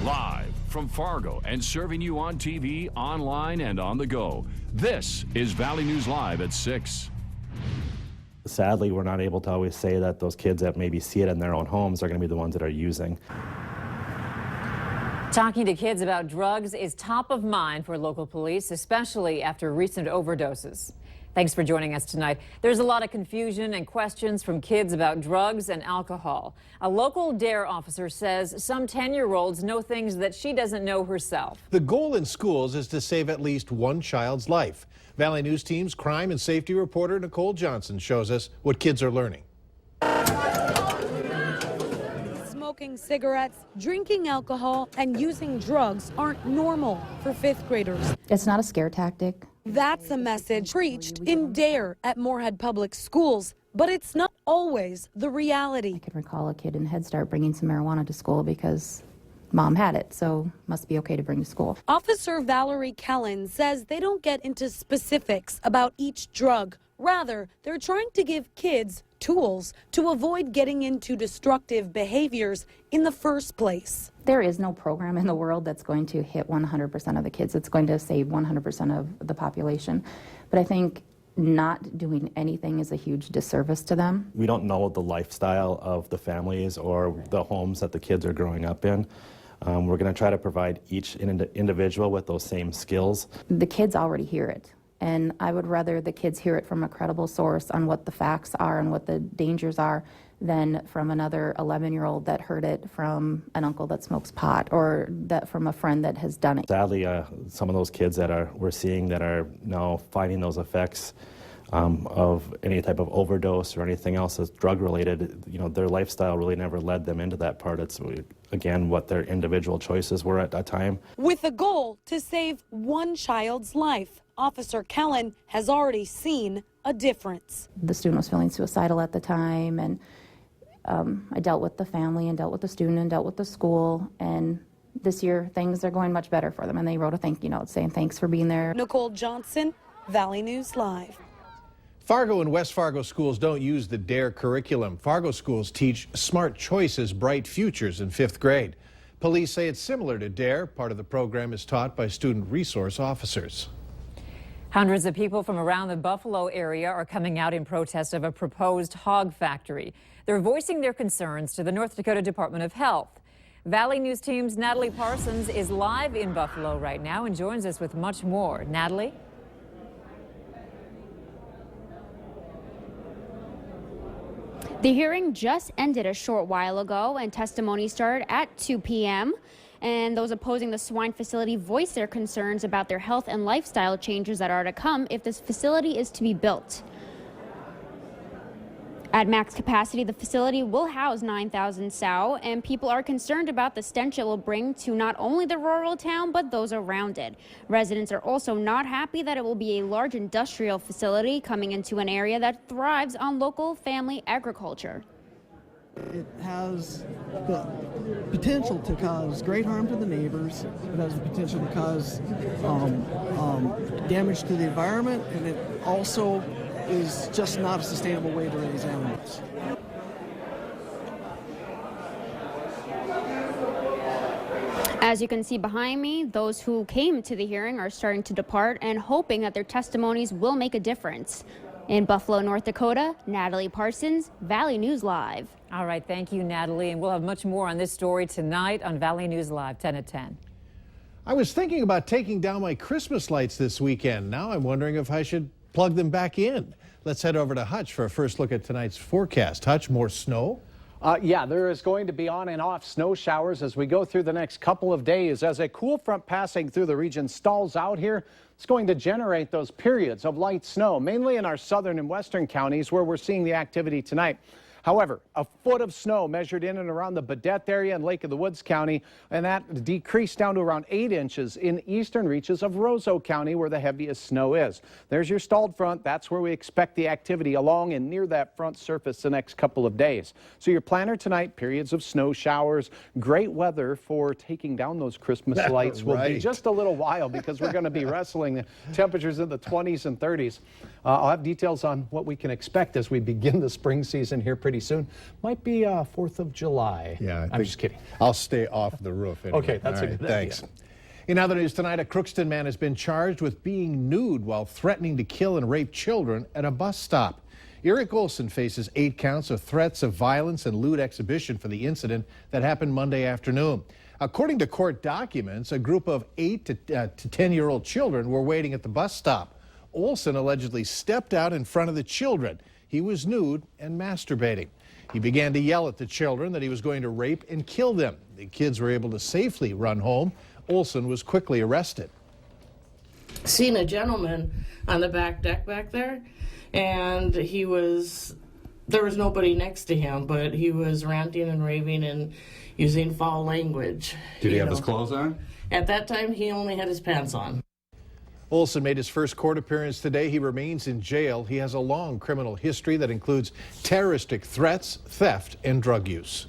Live from Fargo and serving you on TV, online, and on the go. This is Valley News Live at 6. Sadly, we're not able to always say that those kids that maybe see it in their own homes are going to be the ones that are using. Talking to kids about drugs is top of mind for local police, especially after recent overdoses. Thanks for joining us tonight. There's a lot of confusion and questions from kids about drugs and alcohol. A local DARE officer says some 10-year-olds know things that she doesn't know herself. The goal in schools is to save at least one child's life. Valley News Team's crime and safety reporter Nicole Johnson shows us what kids are learning. Smoking cigarettes, drinking alcohol, and using drugs aren't normal for fifth graders. It's not a scare tactic. That's a message preached in DARE at Moorhead Public Schools, but it's not always the reality. I can recall a kid in Head Start bringing some marijuana to school because mom had it, so must be okay to bring to school. Officer Valerie Kellen says they don't get into specifics about each drug. Rather, they're trying to give kids tools to avoid getting into destructive behaviors in the first place. There is no program in the world that's going to hit 100% of the kids. It's going to save 100% of the population. But I think not doing anything is a huge disservice to them. We don't know the lifestyle of the families or the homes that the kids are growing up in. We're going to try to provide each individual with those same skills. The kids already hear it. And I would rather the kids hear it from a credible source on what the facts are and what the dangers are than from another 11-year-old that heard it from an uncle that smokes pot or that from a friend that has done it. Sadly, some of those kids that we're seeing that are now finding those effects of any type of overdose or anything else that's drug-related, their lifestyle really never led them into that part. It's, again, what their individual choices were at that time. With the goal to save one child's life, Officer Kellen has already seen a difference. The student was feeling suicidal at the time, and I dealt with the family and dealt with the student and dealt with the school, and this year things are going much better for them, and they wrote a thank you note saying thanks for being there. Nicole Johnson, Valley News Live. Fargo and West Fargo schools don't use the DARE curriculum. Fargo schools teach smart choices, bright futures in 5th grade. Police say it's similar to DARE. Part of the program is taught by student resource officers. Hundreds of people from around the Buffalo area are coming out in protest of a proposed hog factory. They're voicing their concerns to the North Dakota Department of Health. Valley News Team's Natalie Parsons is live in Buffalo right now and joins us with much more. Natalie? The hearing just ended a short while ago, and testimony started at 2 p.m. And those opposing the swine facility voiced their concerns about their health and lifestyle changes that are to come if this facility is to be built. At max capacity, the facility will house 9,000 sow, and people are concerned about the stench it will bring to not only the rural town, but those around it. Residents are also not happy that it will be a large industrial facility coming into an area that thrives on local family agriculture. It has the potential to cause great harm to the neighbors. It has the potential to cause damage to the environment, and it also is just not a sustainable way to raise animals. As you can see behind me, those who came to the hearing are starting to depart and hoping that their testimonies will make a difference. In Buffalo, North Dakota, Natalie Parsons, Valley News Live. All right, thank you, Natalie. And we'll have much more on this story tonight on Valley News Live, 10 at 10. I was thinking about taking down my Christmas lights this weekend. Now I'm wondering if I should plug them back in. Let's head over to Hutch for a first look at tonight's forecast. Hutch, more snow? Yeah, there is going to be on and off snow showers as we go through the next couple of days. As a cool front passing through the region stalls out here, it's going to generate those periods of light snow, mainly in our southern and western counties where we're seeing the activity tonight. However, a foot of snow measured in and around the Badette area and Lake of the Woods County, and that decreased down to around 8 inches in eastern reaches of Roseau County, where the heaviest snow is. There's your stalled front. That's where we expect the activity along and near that front surface the next couple of days. So your planner tonight, periods of snow showers, great weather for taking down those Christmas lights. Will be just a little while because we're going to be wrestling the temperatures in the 20s and 30s. I'll have details on what we can expect as we begin the spring season here pretty pretty soon. Might be 4th of July. Yeah, I'm just kidding. I'll stay off the roof anyway. Okay, that's All a good thanks. idea. In other news tonight, a Crookston man has been charged with being nude while threatening to kill and rape children at a bus stop. Eric Olson faces 8 counts of threats of violence and lewd exhibition for the incident that happened Monday afternoon. According to court documents, a group of 8 to 10-year-old children were waiting at the bus stop. Olson allegedly stepped out in front of the children. He was nude and masturbating. He began to yell at the children that he was going to rape and kill them. The kids were able to safely run home. Olson was quickly arrested. Seen a gentleman on the back deck back there, and there was nobody next to him, but he was ranting and raving and using foul language. Did he have his clothes on? At that time, he only had his pants on. Olson made his first court appearance today. He remains in jail. He has a long criminal history that includes terroristic threats, theft, and drug use.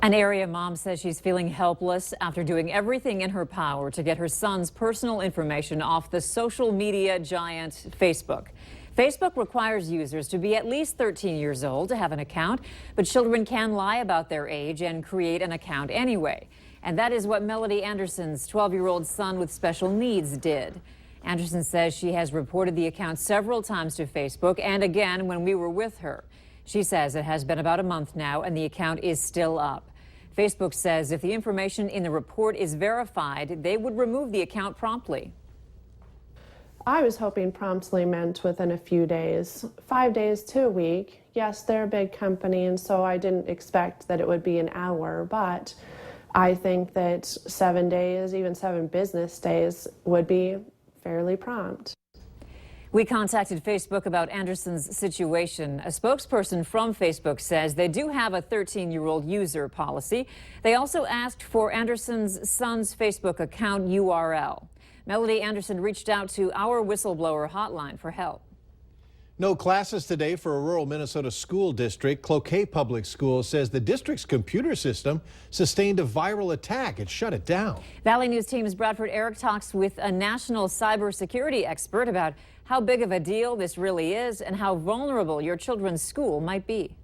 An area mom says she's feeling helpless after doing everything in her power to get her son's personal information off the social media giant Facebook. Facebook requires users to be at least 13 years old to have an account, but children can lie about their age and create an account anyway. And that is what Melody Anderson's 12-year-old son with special needs did. Anderson says she has reported the account several times to Facebook and again when we were with her. She says it has been about a month now and the account is still up. Facebook says if the information in the report is verified, they would remove the account promptly. I was hoping promptly meant within a few days, 5 days to a week. Yes, they're a big company, and so I didn't expect that it would be an hour, but I think that 7 days, even 7 business days, would be fairly prompt. We contacted Facebook about Anderson's situation. A spokesperson from Facebook says they do have a 13-year-old user policy. They also asked for Anderson's son's Facebook account URL. Melody Anderson reached out to our whistleblower hotline for help. No classes today for a rural Minnesota school district. Cloquet Public Schools says the district's computer system sustained a viral attack. It shut it down. Valley News Team's Bradford Eric talks with a national cybersecurity expert about how big of a deal this really is and how vulnerable your children's school might be.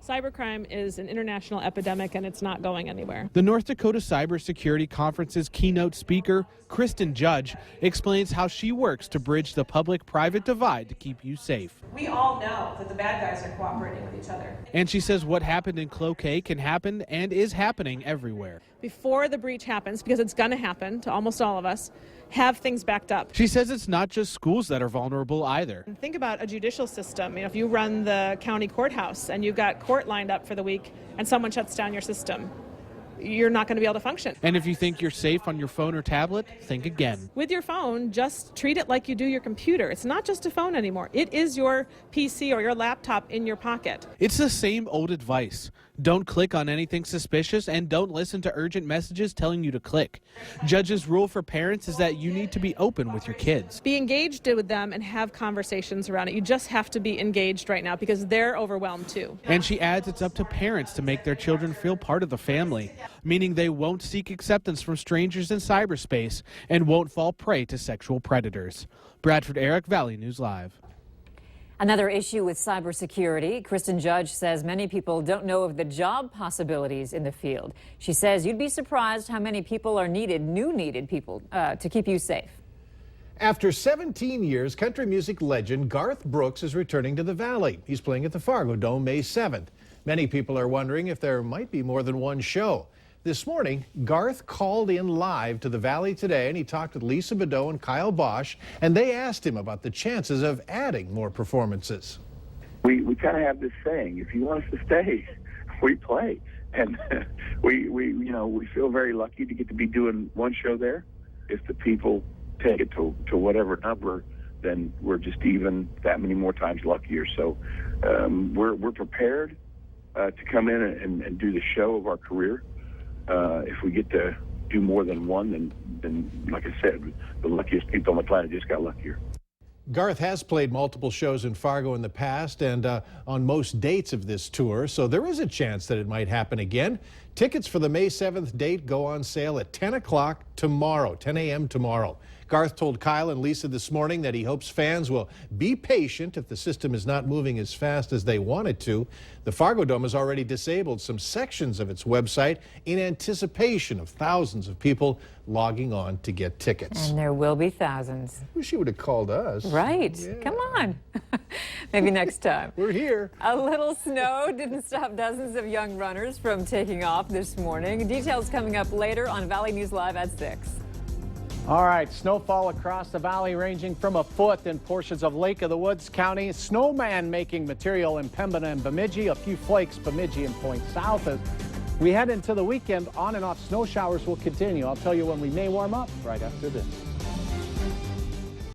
Cybercrime is an international epidemic and it's not going anywhere. The North Dakota Cybersecurity Conference's keynote speaker, Kristen Judge, explains how she works to bridge the public-private divide to keep you safe. We all know that the bad guys are cooperating with each other. And she says what happened in Cloquet can happen and is happening everywhere. Before the breach happens, because it's going to happen to almost all of us, have things backed up. She says it's not just schools that are vulnerable either. And think about a judicial system. If you run the county courthouse and you've got court lined up for the week and someone shuts down your system, you're not going to be able to function. And if you think you're safe on your phone or tablet, think again. With your phone, just treat it like you do your computer. It's not just a phone anymore. It is your PC or your laptop in your pocket. It's the same old advice. Don't click on anything suspicious and don't listen to urgent messages telling you to click. Judge's rule for parents is that you need to be open with your kids. Be engaged with them and have conversations around it. You just have to be engaged right now because they're overwhelmed too. And she adds it's up to parents to make their children feel part of the family, meaning they won't seek acceptance from strangers in cyberspace and won't fall prey to sexual predators. Bradford Eric, Valley News Live. Another issue with cybersecurity, Kristen Judge says many people don't know of the job possibilities in the field. She says you'd be surprised how many people are needed people to keep you safe. After 17 years, country music legend Garth Brooks is returning to the Valley. He's playing at the Fargo Dome May 7th. Many people are wondering if there might be more than one show. This morning, Garth called in live to the Valley today, and he talked with Lisa Bedeau and Kyle Bosch, and they asked him about the chances of adding more performances. We kind of have this saying, if you want us to stay, we play. And we feel very lucky to get to be doing one show there. If the people take it to whatever number, then we're just even that many more times luckier. So we're prepared to come in and do the show of our career. If we get to do more than one, then like I said, the luckiest people on the planet just got luckier. Garth has played multiple shows in Fargo in the past and on most dates of this tour, so there is a chance that it might happen again. Tickets for the May 7th date go on sale at 10 o'clock tomorrow, 10 a.m. tomorrow. Garth told Kyle and Lisa this morning that he hopes fans will be patient if the system is not moving as fast as they want it to. The Fargo Dome has already disabled some sections of its website in anticipation of thousands of people logging on to get tickets. And there will be thousands. Wish you would have called us. Right. Yeah. Come on. Maybe next time. We're here. A little snow didn't stop dozens of young runners from taking off this morning. Details coming up later on Valley News Live at 6. All right, snowfall across the valley ranging from a foot in portions of Lake of the Woods County. Snowman making material in Pembina and Bemidji. A few flakes, Bemidji and Point South. As we head into the weekend, on and off snow showers will continue. I'll tell you when we may warm up right after this.